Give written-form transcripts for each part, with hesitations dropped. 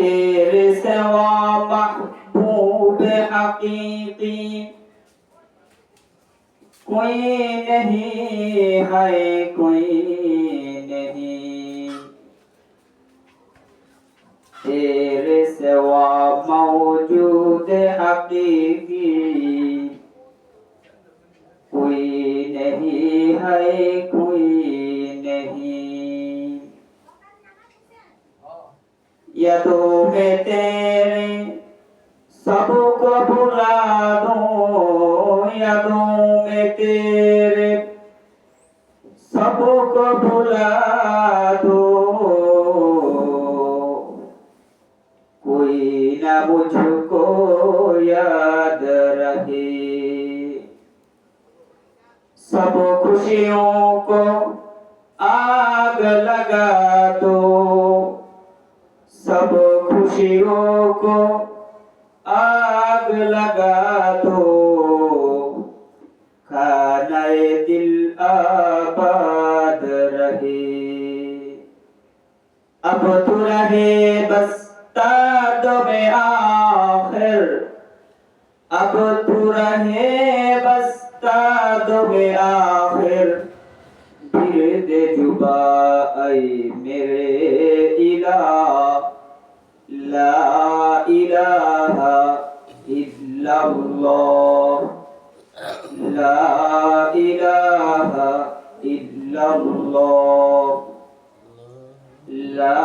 तेरे सिवा महबूब हकीकी कोई नहीं है, कोई नहीं। तेरे सिवा मौजूद हकीकी कोई नहीं है, कोई नहीं। यादों में तेरे सबको भुला दूं, यादों में तेरे सबको भुला दूं, कोई ना मुझको याद रहे। सब खुशियों को आग लगा दो, सब खुशियों को आग लगा दो, खानाए दिल आबाद रहे। अब तू रहे बस तादो में आखिर, अब तू रहे बस तादो में आखिर। बिरद जुबा ऐ मेरे इलाह, ला इलाहा इल्लल्लाह, ला इलाहा इल्लल्लाह, ला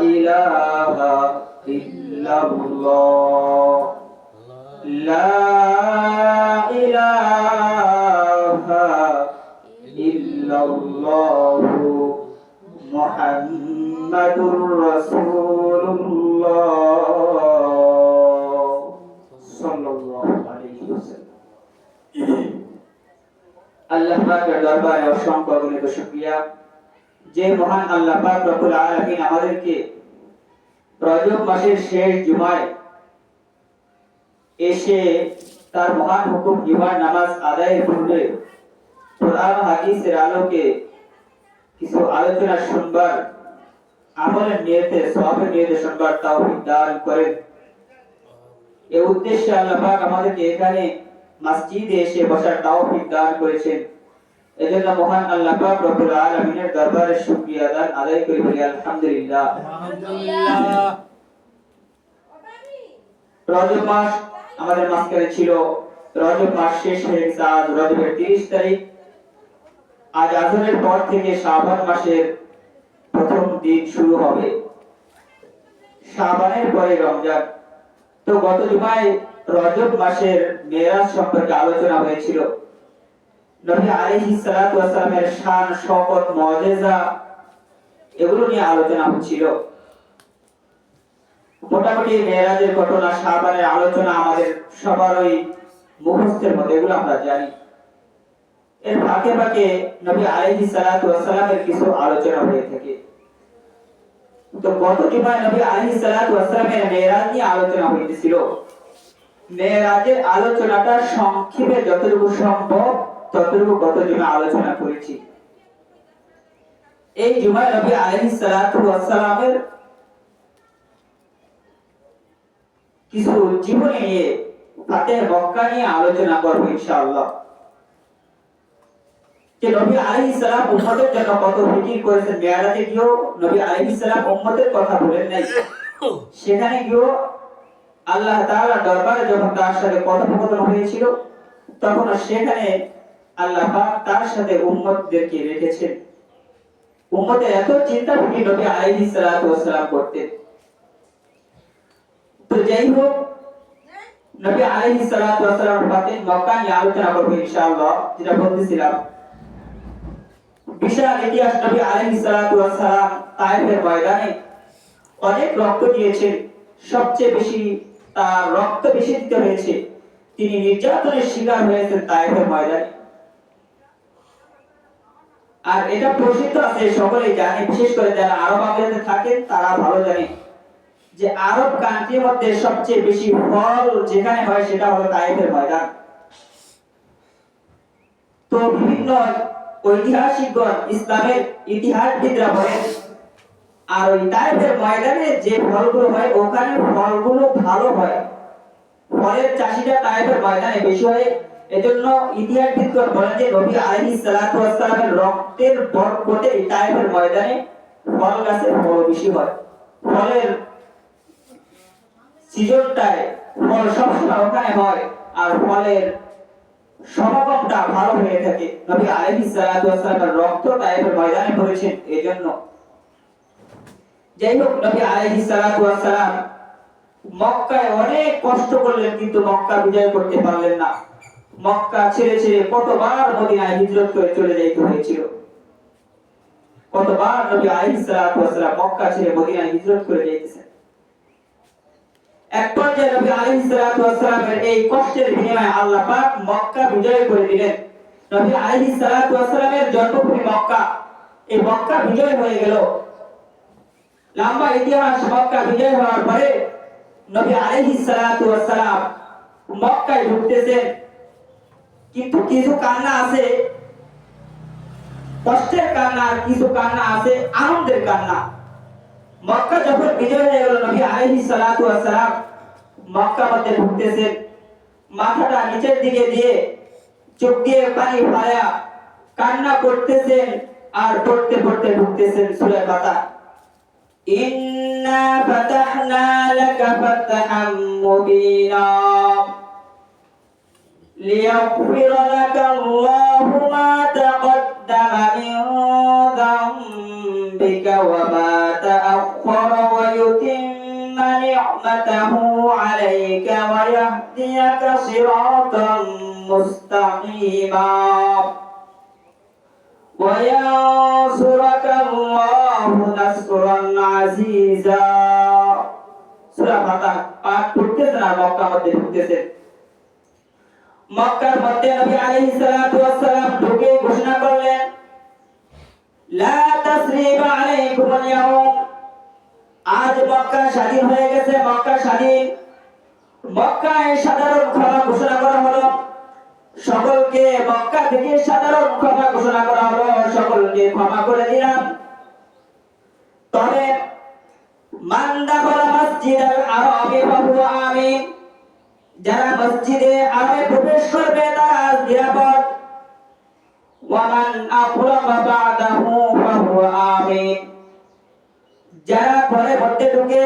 इलाहा इल्लल्लाह, ला इलाहा इल्लल्लाह मुहम्मदुर रसूलुल्लाह सल्लल्लाहु अलैहि वसल्लम। আল্লাহ পাকের দরবারে অসংখ্য অগণিত শুকরিয়া, যে মহান আল্লাহ পাক রব্বুল আলামিন আমাদেরকে রজব মাসের শেষ জুমায় এসে তার মহান হুকুম জুমার নামাজ আদায়ের পূর্বে কোরআন হাদিসের আলোকে কিছু আলোচনা শুনবার, আমলের নিয়তে সওয়াবের নিয়তে শুনবার তৌফিক দান করেন। এই উদ্দেশ্যে আল্লাহ পাক আমাদেরকে এখানে মসজিদে এসে বসার তৌফিক দান করেছেন। এজন্য মহান আল্লাহ পাক রব্বুল আলামিনের দরবারে শুকরিয়া আদায় করি, বলি আলহামদুলিল্লাহ। আলহামদুলিল্লাহ। রজব মাস আমাদের মাঝখানে ছিল, রজব মাস শেষ হয়ে গেছে, আজ রজবের 30 তারিখ। আজ আসরের পর থেকে শাবান মাসের প্রথম দিন শুরু হবে, শাবানের পরে রমজান। তো গত জুমায় রজব মাসের মেরাজ সম্পর্কে আলোচনা হয়েছিল। নবী আলাইহিস সালাতু ওয়াস সালামের শান, শওকত, মুজিজা এগুলো নিয়ে আলোচনা হচ্ছিল। মোটামুটি মেরাজের ঘটনা, শাবানের আলোচনা আমাদের সবারই মুখস্থের মধ্যে, এগুলো আমরা জানি। এর ফাঁকে ফাঁকে নবী আলাইহিস সালাতু ওয়াস সালামের কিছু আলোচনা হয়ে থাকে। তো গত জুমায় নবী আলাইহিস সালাতু ওয়াস সালামের মেরাজ নিয়ে আলোচনা হয়েছিল। মেরাজের আলোচনাটা সংক্ষেপে যতটুকু সম্ভব ততটুকু গত জুমায় আলোচনা করেছি। এই জুমায় নবী আলাইহিস সালাতু ওয়াস সালামের কিছু জীবনী নিয়ে, ফাতিহ মক্কা নিয়ে আলোচনা করব ইনশাআল্লাহ। যে নবী আলাইহিস সালাম উম্মতের জন্য কত ফিকির করেছেন। মেরাজে গিয়েও নবী আলাইহিস সালাম উম্মতের কথা বলেন নাই, সেখানে গিয়েও আল্লাহ তাআলা দরবারে যখন তার সাথে কথোপকথন হয়েছিল, তখন সেখানে আল্লাহ পাক তার সাথে উম্মতদেরকে রেখেছেন। উম্মতের এত চিন্তা ফিকির নবী আলাইহিস সালাতু ওয়াস সালাম করতেন। তো যাই হোক, নবী আলাইহিস সালাতু ওয়াস সালাম ফাতিহ মক্কা নিয়ে আলোচনা করব ইনশাআল্লাহ। যেটা বলতেছিলাম, বিশাল ইতিহাস। নবী আলাইহিস সালাতু ওয়াস সালাম তায়েফের ময়দানে অনেক রক্ত দিয়েছেন। সবচেয়ে বেশি তার রক্ত বেশি দিতে হয়েছে, তিনি নির্যাতনের শিকার হয়েছেন তায়েফের ময়দানে। আর এটা প্রসিদ্ধ আছে, সকলেই জানে, বিশেষ করে যারা আরব আমিরাতে থাকেন তারা ভালো জানে যে আরব কান্ট্রির মধ্যে সবচেয়ে বেশি ফল যেখানে হয় সেটা হলো তায়েফের ময়দান। তো বিভিন্ন ঐতিহাসিকগণ, ইসলামের ইতিহাসবিদরা বলেন আর ওই তাইফের ময়দানে যে ফলগুলো হয় ওখানে ফলগুলো ভালো হয়, ফলের চাষিটা তাইফের ময়দানে বেশি হয়। এজন্য ইতিহাসবিদগণ বলেন যে নবী আলাইহিস সালাতু ওয়াস সালামের রক্তের বরকতে তাইফের ময়দানে ফল গাছের ফল বেশি হয়। ফলের সিজনটায় ফল সবসময় ওখানে হয়, আর ফলের সমাগমটা ভালো হয়ে থাকে। নবী আলাইহিস সালাতু ওয়াস সালামের রক্ত তাইফের ময়দানে পড়েছেন এজন্য। যাই হোক, নবী আলাইহিস সালাতু ওয়াস সালাম মক্কায় অনেক কষ্ট করলেন কিন্তু মক্কা বিজয় করতে পারলেন না। মক্কা ছেড়ে ছেড়ে কতবার মদিনায় হিজরত করে চলে যাইতে হয়েছিল, কতবার নবী আলাইহিস সালাতু ওয়াস সালাম মক্কা ছেড়ে মদিনায় হিজরত করে যাইতেছেন। এক পর্যায়ে নবী আলাইহিস সালাতু ওয়াস সালামের এই কষ্টের বিনিময়ে আল্লাহ পাক মক্কা বিজয় করে দিলেন। নবী আলাইহিস সালাতু ওয়াস সালামের জন্মভূমি মক্কা, এই মক্কা বিজয় হয়ে গেল। লম্বা ইতিহাস। মক্কা বিজয় হওয়ার পরে নবী আলাইহিস সালাতু ওয়াস সালাম মক্কায় ঢুকতেছেন, কিন্তু কিছু কান্না আছে, কষ্টের কান্না, কিছু কান্না আছে আনন্দের কান্না। মক্কা যখন বিজয় হয়ে গেল, নবী আলাইহিস সালাতু ওয়াস সালাম মক্কা মধ্যে ঢুকতেছেন, মাথাটা নিচের দিকে দিয়ে চোখ দিয়ে পানি ফায়া কান্না করতেছেন, আর পড়তে পড়তে ঢুকতেছেন সূরা ফাতিহা। ইন্না ফাতাহনা লাকা ফাতহাম মুবিনা লিয়াগফির লাকা আল্লাহু মা তাকদ্দামা মিন যামবিকা ওয়া মা তাআখখারা ওয়া ইউতিম্মা নি'মাতাহু আলাইকা ওয়া ইয়াহদিয়াকা সিরাতাম মুস্তাকিমা ওয়া ইয়ানসুরাকা আল্লাহু নাসরান আজিজা। সূরা ফাতিহা পাঠ করতেছেন আর মক্কা মধ্যে ঢুকতেছেন। মক্কার মধ্যে নবী আলাইহিস সালাতু ওয়াস সালাম ঢুকে ঘোষণা করলেন, লা তাসরিবা আলাইকুমুল ইয়াউম, আজ মক্কা স্বাধীন হয়ে গেছে, মক্কা স্বাধীন। মক্কায় সাধারণ ক্ষমা ঘোষণা করা হলো, সকলকে মক্কা থেকে সাধারণ ক্ষমা ঘোষণা করা হলো, সকলকে ক্ষমা করে দিলাম। তবে মান দাখালা মসজিদাল হারামে ফাহুয়া আমিন, যারা মসজিদে আরবে প্রবেশ করবে তারা নিরাপদ। ওয়া মান আখরাজা বা'দাহু ফাহুয়া আমিন, যারা ঘরের মধ্যে ঢুকে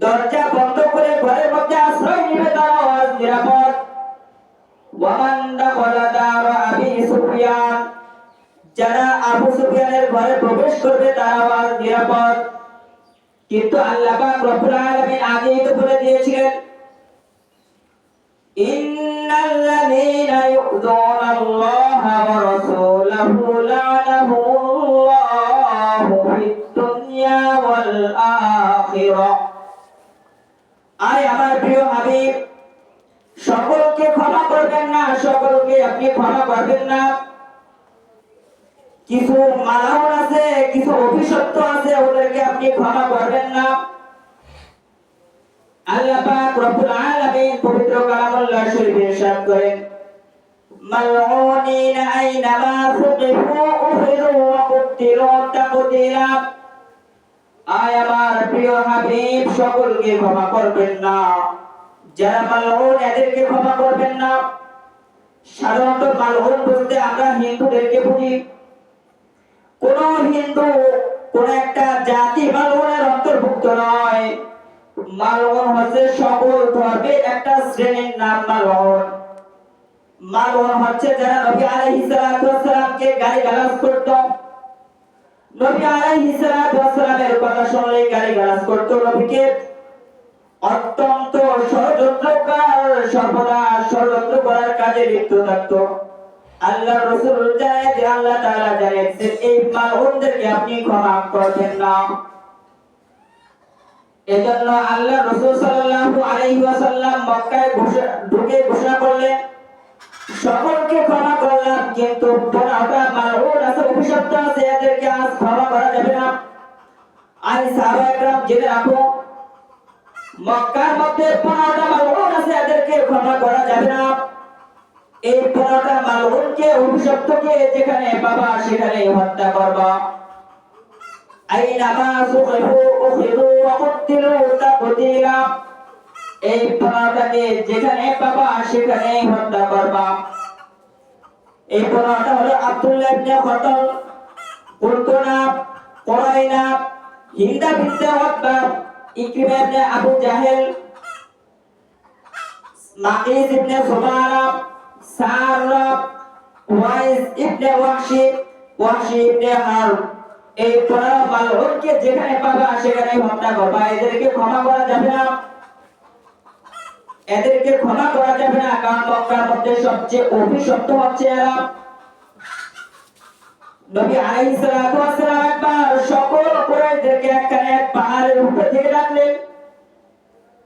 দরজা বন্ধ করে ঘরের মধ্যে আশ্রয় নেবে তারাও নিরাপদ। ওয়া মান দাখালা দার আবি সুফিয়ান, যারা আবু সুফিয়ানের ঘরে প্রবেশ করবে তারাও নিরাপদ। কিন্তু আল্লাহ পাক রব্বুল আলামিন আগেই তো বলে দিয়েছিলেন, ইন্নাল্লাযীনা ইউযুনা আল্লাহা ওয়া রাসূলাহু লা'নাহুমুল্লাহু ফিদ দুনিয়া ওয়াল আখিরাহ। আয় আমার প্রিয় হাবিব, সকলকে ক্ষমা করবেন না, সকলকে আপনি ক্ষমা করবেন না। কিছু মালাউন আছে, কিছু অভিশপ্ত আছে, ওদেরকে আপনি ক্ষমা করবেন না। আল্লাহ পাক রব্বুল আলামিন পবিত্র কালামুল্লাহ শরীফে ইরশাদ করেন, মালউনিন আইনামা সুকিফু উখিযু ওয়া কুতিলু তাকতিলা। আয় আমার প্রিয় হাবিব, সকলকে ক্ষমা করবেন না, যারা মালউন এদেরকে ক্ষমা করবেন না। সাধারণত মালউন বলতে আমরা হিন্দুদেরকে বুঝি। কোন হিন্দু কোন একটা জাতি মালউনের অন্তর্ভুক্ত নয়। মালউন হচ্ছে সকল ধর্মের একটা শ্রেণীর নাম। মালউন হচ্ছে যারা নবী আলাইহিস সালাতু ওয়াস সালামকে গালিগালাজ করত, নবী আলাইহিস সালাতু ওয়াস সালামের কথা শুনলে গালিগালাজ করত, নবীকে অত্যন্ত ষড়যন্ত্রকার, সর্বদা ষড়যন্ত্র করার কাজে লিপ্ত থাকতো। আল্লাহ রাসূল জানেন যে আল্লাহ তাআলা জানেন যে এই মালউনদেরকে আপনি ক্ষমা করবেন না। এজন্য আল্লাহ রাসূল সাল্লাল্লাহু আলাইহি ওয়াসাল্লাম মক্কায় ঢুকে ঘোষণা করলেন, সকলকে ক্ষমা করলাম, কিন্তু 15টা মালউন আছে, অভিশপ্ত আছে, এদেরকে আজ ক্ষমা করা যাবে না। আই সাহাবায়ে কেরাম জেনে রাখো, মক্কার মধ্যে 15টা মালউন আছে, এদেরকে ক্ষমা করা যাবে না। এই 15টা মালউনকে, অভিশপ্তকে যেখানে পাবা সেখানে হত্যা করবা। আইনামা সুখিফু উখিযু ওয়া কুতিলু তাকদীরা। এই 15টাকে যেখানে পাবা সেখানেই হত্যা করবা। এই 15টা হলো আব্দুল্লাহ ইবনে খতল, কুরতুনা, কুরাইনা, হিন্দা বিনতে উতবা, ইকরিমা ইবনে আবু জাহেল, মাকিস ইবনে সুমারা, সারা, ওয়াইস ইবনে ওয়াহশি ইবনে হারব। এই 15 মালউনকে যেখানে পাবা সেখানেই হত্যা করবা। এদেরকে ক্ষমা করা যাবে না, এদেরকে ক্ষমা করা যাবে না, কারণ মক্কার মধ্যে সবচেয়ে অভিশপ্ত হচ্ছে এরা। নবী আলাইহিস সালাতু ওয়াস সালাম একবার সকল কুরাইশদেরকে এক পাহাড়ের উপর থেকে ডাকলেন।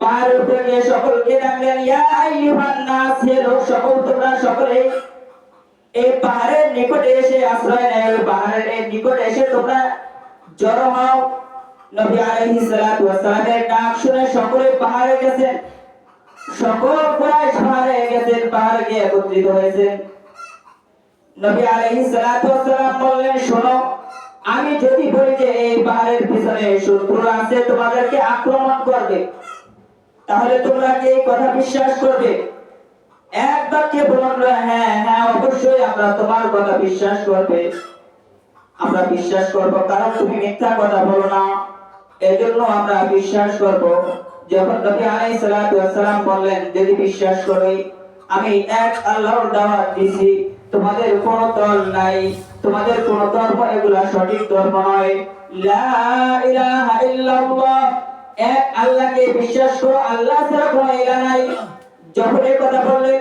পাহাড়ের উপরে গিয়ে সকলকে ডাকলেন, ইয়া আইয়ুহান নাস, হে লোক সকল, তোমরা সকলে এই পাহাড়ের নিকটে এসে আশ্রয় নেও, পাহাড়ের এই নিকটে এসে তোমরা জড়ো হও। নবী আলাইহিস সালাতু ওয়াস সালামের ডাক শুনে সকলে পাহাড়ে গেছেন, সকল কুরাইশ পাহাড়ে গেছেন, পাহাড়ে গিয়ে একত্রিত হয়েছেন। নবী আলাইহিস সালাতু ওয়াস সালাম বললেন, শোনো, আমি যদি বলি যে এই পাহাড়ের পিছনে শত্রুরা আছে, তোমাদেরকে আক্রমণ করবে, তাহলে তোমরা কি এই কথা বিশ্বাস করবে? এক বাক্যে বলল, হ্যাঁ হ্যাঁ অবশ্যই আমরা তোমার কথা বিশ্বাস করবে, আমরা বিশ্বাস করব, কারণ তুমি মিথ্যা কথা বলো না, এজন্য আমরা বিশ্বাস করব। যখন নবী আলাইহিস সালাতু ওয়াস সালাম বললেন, যদি বিশ্বাস করি, আমি এক আল্লাহর দাওয়াত দিছি, তোমাদের কোনো দল নাই, তোমাদের কোনো ধর্ম এগুলা সঠিক ধর্ম নয়, লা ইলাহা ইল্লাল্লাহ, এক আল্লাহকে বিশ্বাস করো, আল্লাহ ছাড়া কোনো ইলাহ নাই। যখন এই কথা বললেন,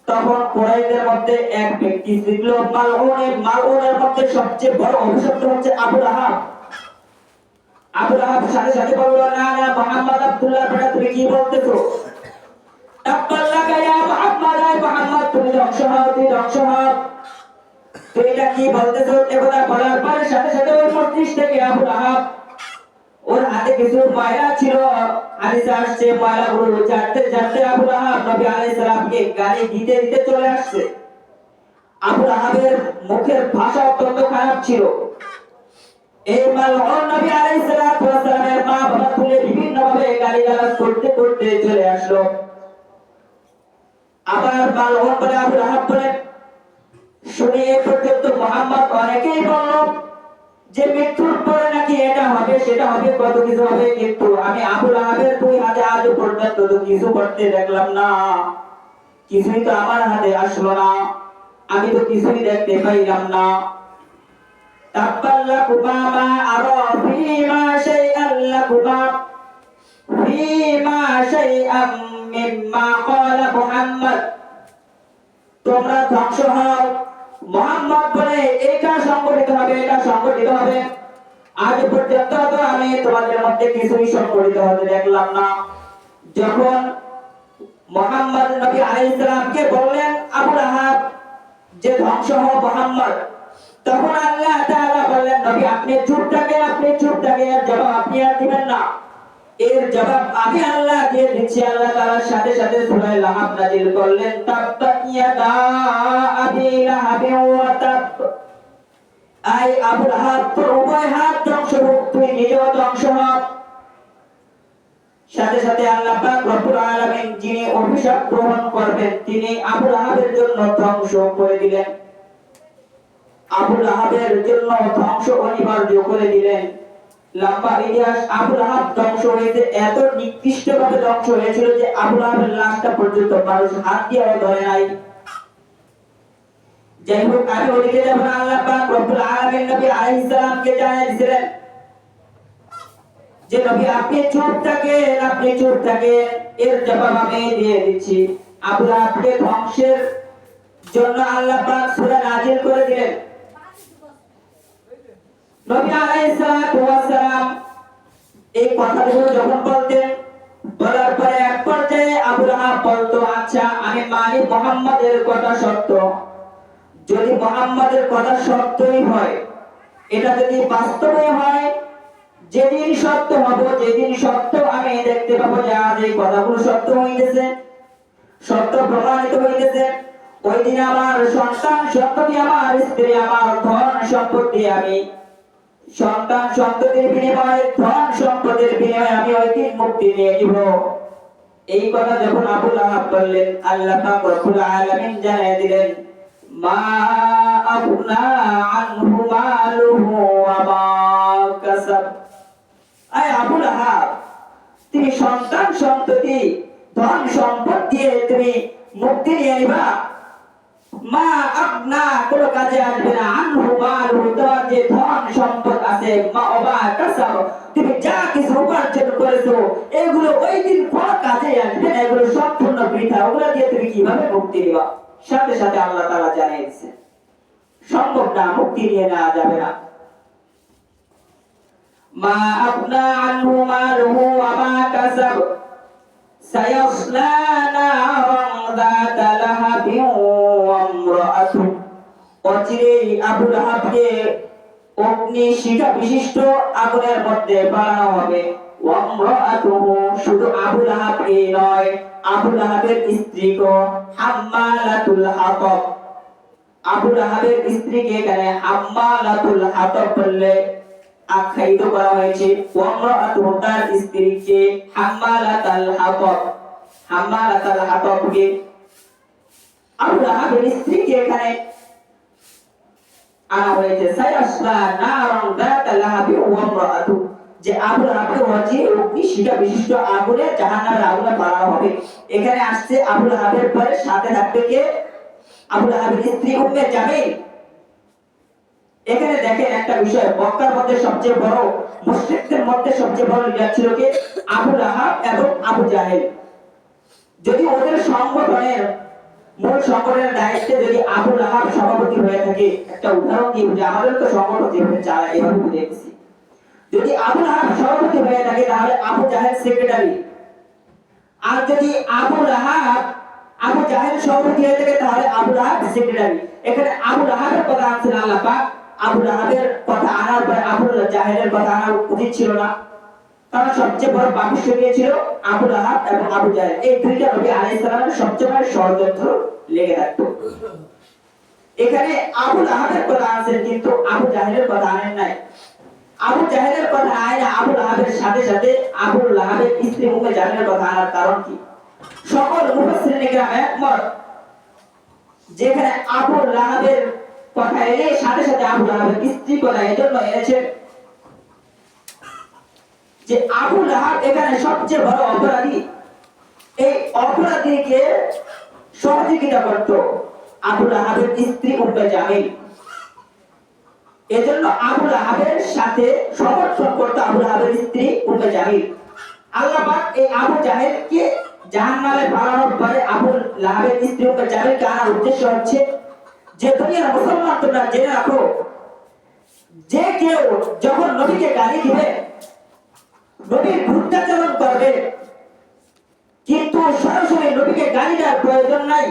তখন কুরাইশদের মধ্যে এক ব্যক্তি ছিল মালউনের মধ্যে সবচেয়ে বড় অভিশপ্ত হচ্ছে আবু লাহাব। আবু লাহাব সাথে সাথে বলল, না না মুহাম্মদ, আব্দুল্লাহ বেটা, তুমি কি বলতেছো? তাব্বাল্লাকা ইয়া মুহাম্মদ, আয় মুহাম্মদ, তুমি ধ্বংস হও, তুমি ধ্বংস হও, তুই এটা কি বলতেছো? একথা বলার পরে সাথে সাথে ওই মজলিস থেকে আবু লাহাব, ওর হাতে কিছু ময়লা ছিল, হাদিসে আসছে ময়লাগুলো ঝাড়তে ঝাড়তে আবু লাহাব নবী আলাইহিস সালামকে গালি দিতে দিতে চলে আসছে। আবু লাহাবের মুখের ভাষা অত্যন্ত খারাপ ছিল। এই মালউন নবী আলাইহিস সালাতু ওয়াস সালামের মা বাবা তুলে বিভিন্ন ভাবে গালিগালাজ করতে করতে চলে আসলো। আবার মালউন বলে, আবু লাহাব বলে, শুনে এ পর্যন্ত মুহাম্মদ অনেকেই বলল যে মৃত্যুর পরে নাকি এটা হবে সেটা হবে, কত কিছু হবে, কিন্তু আমি আবু লাহাবের দুই হাতে আজ পর্যন্ত তো কিছু করতে দেখলাম না, কিছুই তো আমার হাতে আসলো না, আমি তো কিছুই দেখতে পাইলাম না। তাব্বাল্লাকুমা মা আরা ফীমা শাইআন লাকুমা ফীমা শাইআম মিম্মা ক্বালা মুহাম্মদ, তোমরা ধ্বংস হও। মুহাম্মদ বলে, এটা সংগঠিত হবে, এটা সংগঠিত হবে, আজ পর্যন্ত তো আমি তোমাদের মধ্যে কিছুই সংগঠিত হতে দেখলাম না। যখন মুহাম্মদ নবী আলাইহিস সালামকে বললেন আবু লাহাব যে ধ্বংস হও মুহাম্মদ, তখন আল্লাহ তাআলা বললেন, নবী আপনি চুপ থাকেন, আপনি চুপ থাকেন, এর জবাব আপনি আর দিবেন না, এর জবাব আমি আল্লাহ দিয়ে দিচ্ছি। আল্লাহ তাআলার সাথে সাথে সূরা লাহাব নাযিল করলেন, তাব্বাত ইয়াদা আবি লাহাবিন ওয়া তাব, আই আবু লাহাব, তোর উভয় হাত ধ্বংস হোক, তুই নিজেও ধ্বংস হ। সাথে সাথে আল্লাহ পাক রব্বুল আলামিন যিনি অভিশাপ গ্রহণ করবেন, তিনি আবু লাহাবের জন্য ধ্বংস করে দিলেন, আবু লাহাবের জন্য ধ্বংস অনিবার্য করে দিলেন। লম্বা ইতিহাস, আবু লাহাব ধ্বংস হয়েছে, এত নিকৃষ্টভাবে ধ্বংস হয়েছিল যে আবু লাহাবের লাশটা পর্যন্ত মানুষ হাত দিয়েও ধরে নাই। যাই হোক, আমি ওদিকে যাব না, আল্লাহ পাক রব্বুল আলামিন নবী আলাইহিস সালামকে জানিয়ে দিয়েছিলেন যে নবী আপনি চুপ থাকেন, আপনি চুপ থাকেন, এর জবাব আমি দিয়ে দিচ্ছি। আবু লাহাবকে ধ্বংসের জন্য আল্লাহ পাক সূরা নাযিল করে দিলেন। নবী আলাইহিস সালাতু ওয়াস সালাম এই কথাগুলো যখন বলতেন, বলার পরে এক পর্যায়ে আবু লাহাব বলতো, আচ্ছা আমি মানি মুহাম্মাদের কথা সত্য, যদি মুহাম্মাদের কথা সত্যই হয়, এটা যদি বাস্তবে হয়, যেদিন সত্য হবে, যেদিন সত্য আমি দেখতে পাবো যে আজ এই কথাগুলো সত্য হইতেছে, সত্য প্রমাণিত হইতেছে, ওই দিন আমার সন্তান সন্ততি, আমার স্ত্রী, আমার ধন সম্পত্তি আমি সন্তান সন্ততির বিনিময়ে ধন সম্পদের বিনিময়ে আমি ওই দিন মুক্তি নিয়ে নিব। এই কথা যখন আবু লাহাব বললেন, আল্লাহ পাক রব্বুল আলামিন জানিয়ে দিলেন, মা আবনা আনহু মালুহু ওয়া মা কাসাব। আয় আবু লাহাব, তুমি সন্তান সন্ততি ধন সম্পদ দিয়ে তুমি মুক্তি নিয়ে নিবা, মা আবনা কোনো কাজে আসবে না, আনহু মালুহু তোমার যে ধন সম্পদ আছে, মা ওয়া কাসাব তুমি যা কিছু উপার্জন করেছো এগুলো ওই দিন কোনো কাজে আসবে না, এগুলো সম্পূর্ণ বৃথা, ওগুলো দিয়ে তুমি কিভাবে মুক্তি নিবা? সাথে সাথে আল্লাহ তাআলা জানিয়ে দিয়েছেন সম্ভব না, মুক্তি নিয়ে নেওয়া যাবে না। মা আবনা আনহু মালুহু ওয়া মা কাসাব সায়াসলা নারান যাতা লাহাবিন ওয়া ইমরাআতু। অচিরেই আবু লাহাবকে অগ্নি শিখা বিশিষ্ট আগুনের মধ্যে বানানো হবে। ওয়া ইমরাআতুহু, শুধু আবু লাহাবকে নয়, আবু লাহাবের স্ত্রীকে হাম্মালাতুল হাতাব। আবু লাহাবের স্ত্রীকে এখানে হাম্মালাতুল হাতাব বললে আখ্যায়িত করা হয়েছে। ওয়া ইমরাআতুহু, তার স্ত্রীকে হাম্মালাতুল হাতাব। হাম্মালাতুল হাতাবকে আবু লাহাবের স্ত্রীকে এখানে আনা হয়েছে। সায়াসলা নারান যাতা লাহাবিন ওয়া ইমরাআতু, যে আবু লাহাবকে হচ্ছে অগ্নি শিখা বিশিষ্ট আগুনে, জাহান্নামের আগুনে বানানো হবে। এখানে আসছে আবু লাহাবের পরে সাথে থাকবে কে? আবু লাহাবের স্ত্রী উম্মে জামিল। এখানে দেখেন একটা বিষয়, মক্কার মধ্যে সবচেয়ে বড় মুশরিকদের মধ্যে সবচেয়ে বড় লিডার ছিল কে? আবু লাহাব এবং আবু জাহেল। যদি ওদের সংগঠনের মূল সংগঠনের দায়িত্বে যদি আবু লাহাব সভাপতি হয়ে থাকে, একটা উদাহরণ দিয়ে বুঝি, আমাদের তো সংগঠন যেভাবে চালায় এভাবে বুঝে গেছি, যদি আবু লাহাব সভাপতি হয়ে থাকে তাহলে আবু জাহেল সেক্রেটারি, আর যদি আবু জাহেল সভাপতি হয়ে থাকে তাহলে আবু লাহাব সেক্রেটারি। এখানে আবু লাহাবের কথা আনছেন আল্লাহ পাক, আবু লাহাবের কথা আনার পরে আবু জাহেলের কথা আনা উচিত ছিল না, কারণ সবচেয়ে বড় পাপিষ্ঠ ছিল আবু লাহাব এবং আবু জাহেল। এই দুইটা নবী আলাইহিস সালামের সবচেয়ে বড় ষড়যন্ত্র লেগে থাকতো। এখানে আবু লাহাবের কথা আনছেন কিন্তু আবু জাহেলের কথা আনেন নাই। আবু জাহেলের কথা আয়না আবু লাহাবের সাথে সাথে আবু লাহাবের স্ত্রী উম্মে জামিলের কথা আনার কারণ কি? সকল মুফাসসিরিন ইকরাম একমত, যেখানে আবু লাহাবের কথা এলে সাথে সাথে আবু লাহাবের স্ত্রী কথা এজন্য এনেছে যে আবু লাহাব এখানে সবচেয়ে বড় অপরাধী। এই অপরাধীকে সহযোগিতা করত আবু লাহাবের স্ত্রী উম্মে জামিল। এজন্য আবু লাহাবের সাথে সমর্থন করত আবু লাহাবের স্ত্রী উম্মে জামিল। আল্লাহ পাক এই আবু জাহেলকে জাহান্নামে পাঠানোর পরে আবু লাহাবের স্ত্রী উম্মে জামিলকে আনার উদ্দেশ্য হচ্ছে যে দুনিয়ার মুসলমান তোমরা জেনে রাখো, যে কেউ যখন নবীকে গালি দিবে, নবীর বিরুদ্ধাচরণ করবে, কিন্তু সরাসরি নবীকে গালি দেওয়ার প্রয়োজন নাই,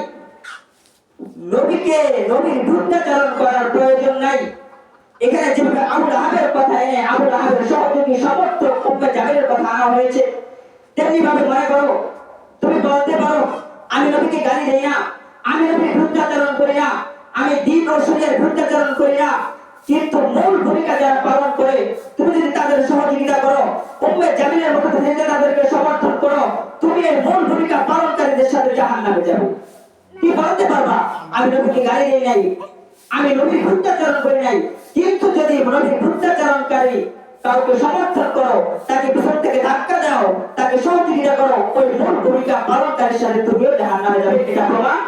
নবীর বিরুদ্ধাচরণ করার প্রয়োজন নাই। এখানে যেভাবে আবু লাহাবের কথা এনে আবু লাহাবের সহযোগী সমর্থক উম্মে জামিলের কথা আনা হয়েছে, তেমনি ভাবে মনে করো তুমি বলতে পারো আমি নবীকে গালি দেই না, আমি নবীর বিরুদ্ধাচরণ করি না, আমি দ্বীন ও শরীয়তের বিরুদ্ধাচরণ করি না, কিন্তু মূল ভূমিকা যারা পালন করে তুমি যদি তাদের সহযোগিতা করো, উম্মে জামিলের মতো তাদেরকে সমর্থন করো, তুমি এই মূল ভূমিকা পালনকারীদের সাথে জাহান্নামে যাবে। কি বলতে পারবা আমি নবীকে গালি দেই নাই, আমি নবীর বিরুদ্ধাচরণ করি নাই, কিন্তু যদি নবীর বিরুদ্ধাচরণকারী কাউকে সমর্থন করো, তাকে পিছন থেকে ধাক্কা দাও, তাকে সহযোগিতা করো, ওই মূল ভূমিকা পালনকারীর সাথে তুমিও জাহান্নামে যাবে। এটা প্রমাণ।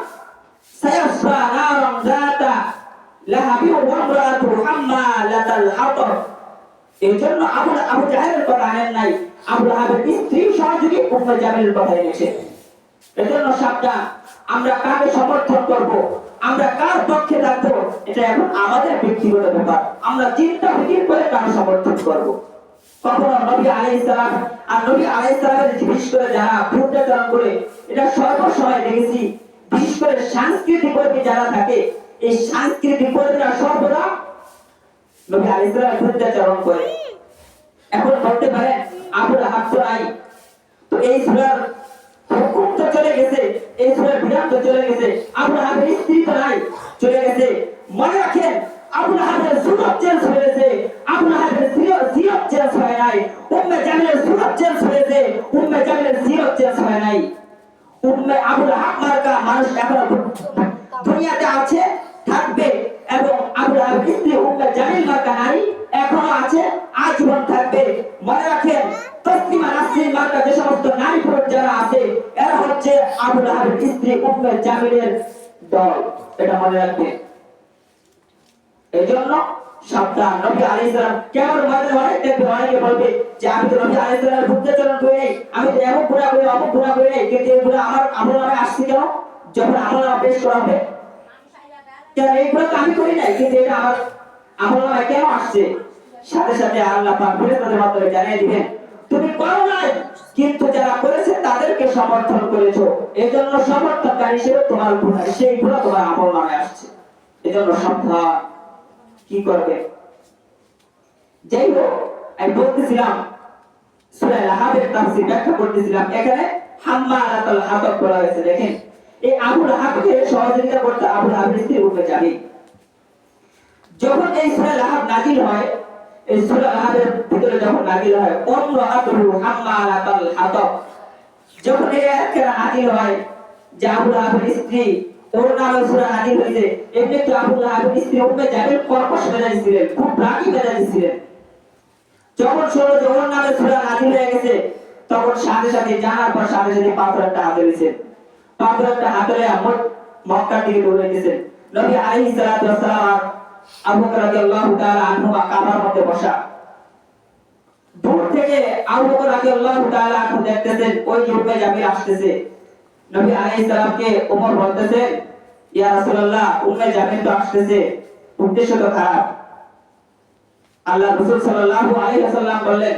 সায়াসলা নারান যাতা লাহাবিন ওয়া ইমরাআতুহু হাম্মালাতাল হাতাব। এজন্য আবু জাহেলের কথা আনেন নাই, আবু লাহাবের স্ত্রী সহযোগী উম্মে জামিলের কথা এনেছে। এজন্য সাবধান, আমরা কাকে সমর্থন করব, আমরা কার পক্ষে থাকবো, এটা এখন আমাদের ব্যক্তিগত ব্যাপার। আমরা চিন্তা ফিকির করে কার সমর্থন করব। কখনো নবী আলাইহিস সালাম আর নবী আলাইহিস সালামের বিশেষ করে যারা বিরুদ্ধাচরণ করে, এটা সর্বসময় দেখেছি, বিশেষ করে সাংস্কৃতিক কর্মী যারা থাকে, এই সাংস্কৃতিক কর্মীরা সর্বদা নবী আলাইহিস সালামের বিরুদ্ধাচরণ করে। এখন বলতে পারেন আবু লাহাব তো নাই, তো এই সূরার হুকুম তো চলে গেছে, এই সূরার বিধান তো চলে গেছে, আবু লাহাবের স্ত্রী তো নাই, চলে গেছে। মনে রাখেন আবু লাহাবের সুরত চেঞ্জ হয়েছে, আবু লাহাবের নাই, উম্মে জামিলের সুরত চেঞ্জ হয়েছে, উম্মে জামিলের সিরত চেঞ্জ হয় নাই। উম্মে আবুল হাক মার্কা মানুষ এখনো দুনিয়াতে আছে, থাকবে, এবং আবুল হাক স্ত্রী উম্মে জামিল মার্কা নারী এখনো আছে, আজীবন থাকবে। মনে রাখেন, তসলিমা নাসরিন মার্কা যে সমস্ত নারী পুরুষ যারা আছে এরা হচ্ছে আবুল হাক স্ত্রী উম্মে জামিলের দল, এটা মনে রাখবেন। এইজন্য সাবধান। নবী আলাইহিস সালাম কেমন অনেকে বলবে যে আমি তো নবী আলাইহিস সালামের বুদ্ধাচরণ করি নাই, আমি তো এমন গুনাহ করি অমুক গুনাহ করি নাই, কিন্তু এগুলো আমার আমল নামে আসছে কেন? যখন আমল নামা পেশ করা হবে, কেন এইগুলো তো আমি করি নাই, কিন্তু এটা আমার আমল নামে কেন আসছে? সাথে সাথে আল্লাহ পাক ফেরেশতাদের মাধ্যমে জানিয়ে দিবেন তুমি করো নাই, কিন্তু যারা করেছে তাদেরকে সমর্থন করেছো, এজন্য সমর্থনকারী হিসেবে তোমার গুনাহ, সেইগুলো তোমার আমল নামে আসছে। এজন্য সাবধান, কি করবে? যাই হোক, আমি বলতেছিলাম সূরা লাহাবের তাফসীর ব্যাখ্যা করতেছিলাম, এখানে হাম্মালাতুল হাতাব বলা হয়েছে। দেখেন, এই আবুল হাবকে সহযোগিতা করতে আবুল হাবের স্ত্রী উম্মে জামিল। যখন এই সূরা লাহাব নাযিল হয়, এই সূরা লাহাবের ভিতরে যখন নাযিল হয় উমরাতুহু হাম্মালাতুল হাতাব, যখন এই আয়াতটা নাযিল হয় যে আবুল হাবের স্ত্রী, ওর নামে সূরা নাযিল হয়েছে। এমনি তো আবুল হাবের স্ত্রী উম্মে জামিল কর্কশ মেজাজি ছিলেন, খুব রাগী মেজাজি ছিলেন। যখন শুনলো যে ওর নামে সূরা নাযিল হয়ে গেছে, তখন সাথে সাথে জানার পর সাথে সাথে পাথর একটা হাতে নিয়েছেন, পাথর একটা হাতে নিয়ে মক্কার দিকে দৌড়ে গেছেন। নবী আলাইহিস সালাতু ওয়াস সালাম আবু বকর রাদিয়াল্লাহু তাআলা আনহু কাবার মধ্যে বসা, দূর থেকে আবু বকর রাদিয়াল্লাহু তাআলা আনহু দেখতেছেন ওই উম্মে জামিল আসতেছে। নবী আলাইহিস সালামকে ওমর বলতেছেন, ইয়া রাসূলুল্লাহ, উম্মে জামিল তো আসতেছে, উদ্দেশ্য তো খারাপ। আল্লাহ রাসূল সাল্লাল্লাহু আলাইহি ওয়াসাল্লাম বললেন,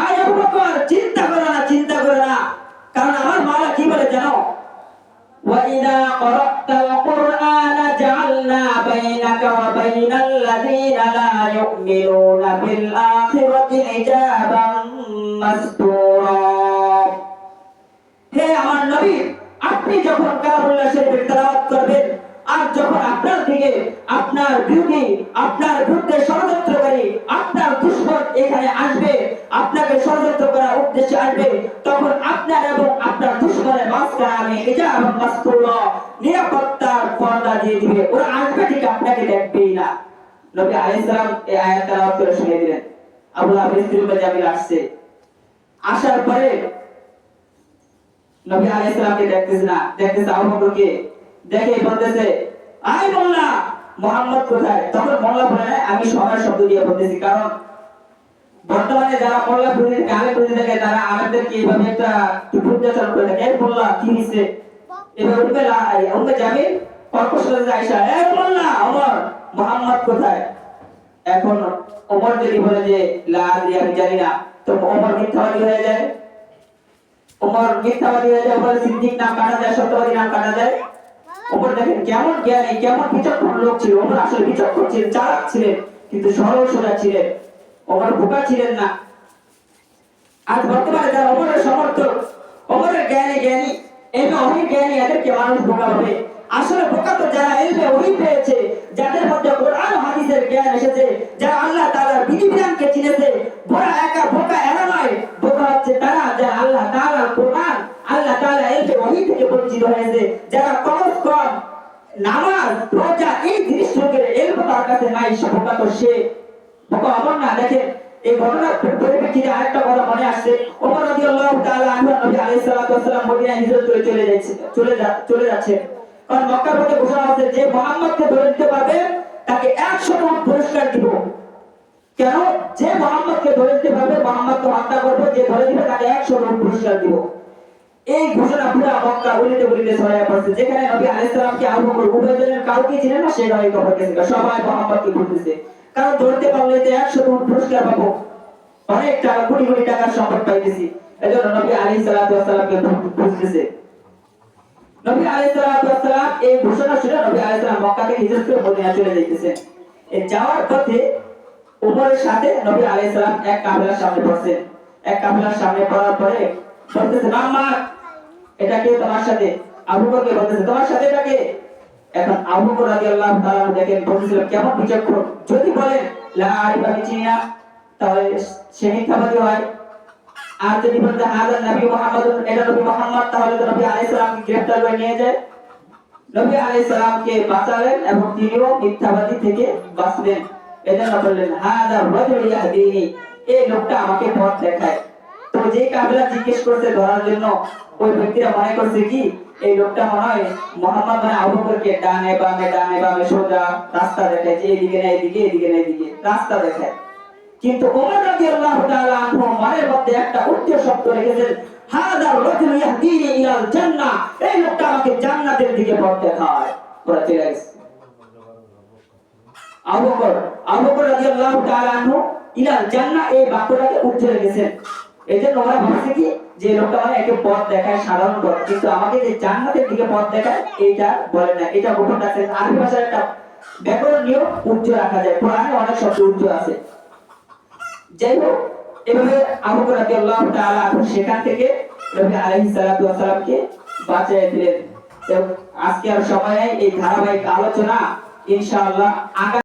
আয় আবু বকর, চিন্তা করো না, চিন্তা করো না, কারণ আমার মাওলা কি বলে জানো? ওয়া ইযা ক্বারাতাল কুরআনা জাআলনা বাইনাকা ওয়া বাইনাল লাযীনা লা ইউমিনুনা বিল আখিরাতি হিজাবান মাসতুরা। হে আমার নবী, আপনি যখন কালামুল্লাহ শরীফের তেলাওয়াত করবেন, আর যখন আপনার দিকে আপনার বিরোধী, আপনার বিরুদ্ধে ষড়যন্ত্রকারী, আপনার দুশমন এখানে আসবে, আপনাকে ষড়যন্ত্র করার উদ্দেশ্যে আসবে, তখন আপনার এবং আপনার দুশমনের মাঝখানে আমি হিজাব মাসতুরা, নিরাপত্তার পর্দা দিয়ে দিবে, ওরা আসবে ঠিক আপনাকে দেখবেই না। নবী আলাইহিস সালাম এই আয়াত তেলাওয়াত করে শুনিয়ে দিলেন। আবু লাহাবের স্ত্রী উম্মে জামিল আসছে, আসার পরে নবী আলাইহিস সালামকে দেখতেছে না, দেখতেছে আবু বকরকে, দেখে বলতেছে, আয় মোল্লা, মুহাম্মদ কোথায়? তখন মোল্লা বলে না, আমি সময়ের শব্দ দিয়ে বলতেছি, কারণ বর্তমানে যারা মোল্লা বুঝে কালে বুঝে থাকে তারা আমাদেরকে এইভাবে একটা টুকুচারণ করে থাকে, এই মোল্লা কি হইছে? এবার উম্মে জামিল কর্কশ করে আয়েশা, এই মোল্লা, ওমর, মুহাম্মদ কোথায়? এখন ওমর যদি বলে যে লা আদরি, আমি জানি না, তো ওমর মিথ্যাবাদী হয়ে যায়, ওমর মিথ্যাবাদী হয়ে যায়, বলে সিদ্দিক নাম কাটা যায়, সত্যবাদী নাম কাটা যায়। ওমর দেখেন কেমন জ্ঞানী, কেমন বিচক্ষণ লোক ছিল। ওমর আসলে বিচক্ষণ ছিলেন, চালাক ছিলেন, কিন্তু সরল সোজা ছিলেন, ওমর বোকা ছিলেন না। আজ বর্তমানে যারা ওমরের সমর্থক, ওমরের জ্ঞানী জ্ঞানী, এলমে ওহী জ্ঞানী, এদেরকে মানুষ বোকা ভাবে। আসলে বোকা তো যারা এলমে ওহী পেয়েছে, যাদের মধ্যে কোরআন ও হাদিসের জ্ঞান এসেছে, যারা আল্লাহ তাআলার বিধিবিধানকে চিনেছে। বোকা এরা নয়, বোকা হচ্ছে তারা যারা আল্লাহ তাআলার কোরআন, আল্লাহ তাআলা এলমে ওহী থেকে পরিচিত হয়েছে, যারা কম নামাজ রোজা এই জিনিসগুলোকে এলমে তার কাছে নাই, সে বোকা তো সে বোকা অমর না। দেখেন, এই ঘটনার পরিপ্রেক্ষিতে আরেকটা কথা মনে আসছে। ওমর রাদিয়াল্লাহু তাআলা আনহু নবী আলাইহিস সালাতু ওয়াস সালাম মদিনায় হিজরত করে চলে যাচ্ছে, কারণ মক্কার মধ্যে ঘোষণা আছে যে মুহাম্মদকে ধরে নিতে পারবে তাকে 100 উট পুরস্কার দিব। কেন? যে মুহাম্মদকে ধরে নিতে পারবে মুহাম্মদকে হত্যা করবে, যে ধরে দিবে তাকে 100 উট পুরস্কার দিব। এই ঘোষণা পুরো মক্কা উলিতে উলিতে ছড়িয়ে পড়ছে। যেখানে নবী আলাইহিস সালামকে আবু বকর উবাইদুল্লাহ কাউকে ছিলেন না, সেই নবী খবর গেছে, সবাই মুহাম্মদকে বলতেছে, কারণ ধরতে পারলে যে 100 উট পুরস্কার পাবো, অনেক টাকা, কোটি কোটি টাকার সম্পদ পাইতেছি। এজন্য নবী আলাইহিস সালাতু ওয়াস সালামকে বুঝতেছে। নবী আলাইহিস সালাতু ওয়াস সালাম এই ঘোষণা শুনে নবী আলাইহিস সালাম মক্কা থেকে হিজরত করে মদিনা চলে যাইতেছেন। এই যাওয়ার পথে ওমরের সাথে নবী আলাইহিস সালাম এক কাফেলার সামনে পড়ছেন। এক কাফেলার সামনে পড়ার পরে বলতেছে, মাম্মা, এটা কে তোমার সাথে? আবু বকরকে বলতেছে, তোমার সাথে এটা কে? এখন আবু বকর রাদিয়াল্লাহু তাআলা দেখেন বলতেছিল কেমন বিচক্ষণ, যদি বলেন লা আরিফা, চিনি না, তাহলে সে মিথ্যাবাদী হয়। আর যদি বলতে হাজার নবী মুহাম্মদ, এটা নবী মুহাম্মদ, তাহলে তো নবী আলাইহিস সালামকে গ্রেফতার করে নিয়ে যায়। নবী আলাইহিস সালামকে বাঁচালেন এবং তিনিও মিথ্যাবাদী থেকে বাঁচলেন। এজন্য বললেন হাযা রাজুল ইয়াহদিনি, এই লোকটা আমাকে পথ দেখায়। তো যে কাফেররা জিজ্ঞেস করতে ধরার জন্য, ওই ব্যক্তিরা মনে করছে কি এই লোকটা মনে হয় মুহাম্মদ মানে আবু বকরকে ডানে বামে সোজা রাস্তা দেখায়, যে এদিকে না এদিকে, এদিকে না এদিকে রাস্তা দেখায়। কিন্তু ওমর রাদিয়াল্লাহু তাআলা আনহু মনের মধ্যে একটা উচ্চ শব্দ রেখেছেন, হাযা রাজুল ইয়াহদিনি ইলাল জান্নাহ, এই লোকটা আমাকে জান্নাতের দিকে পথ দেখায়। পুরো চলে গেছে। আবু বকর রাদিয়াল্লাহু তাআলা আনহু ইলাল জান্নাহ এই বাক্যটাকে উচ্চারণ রেখেছেন। এজন্য ওরা ভাবছে কি যে লোকটা মানে একে পথ দেখায় সাধারণ পথ, কিন্তু আমাকে যে জান্নাতের দিকে পথ দেখায় এইটা বলে না। এটা গোপন আছে। আরবি ভাষার একটা ব্যাকরণ নিয়ম, উচ্চ রাখা যায়। কোরআনে অনেক শব্দ উচ্চ আছে। যাই হোক, এভাবে আবু বকর রাদিয়াল্লাহু তাআলা সেখান থেকে নবী আলাইহিস সালাতু ওয়াস সালামকে বাঁচিয়ে দিলেন। এবং আজকে আর সময় নেই, এই ধারাবাহিক আলোচনা ইনশাআল্লাহ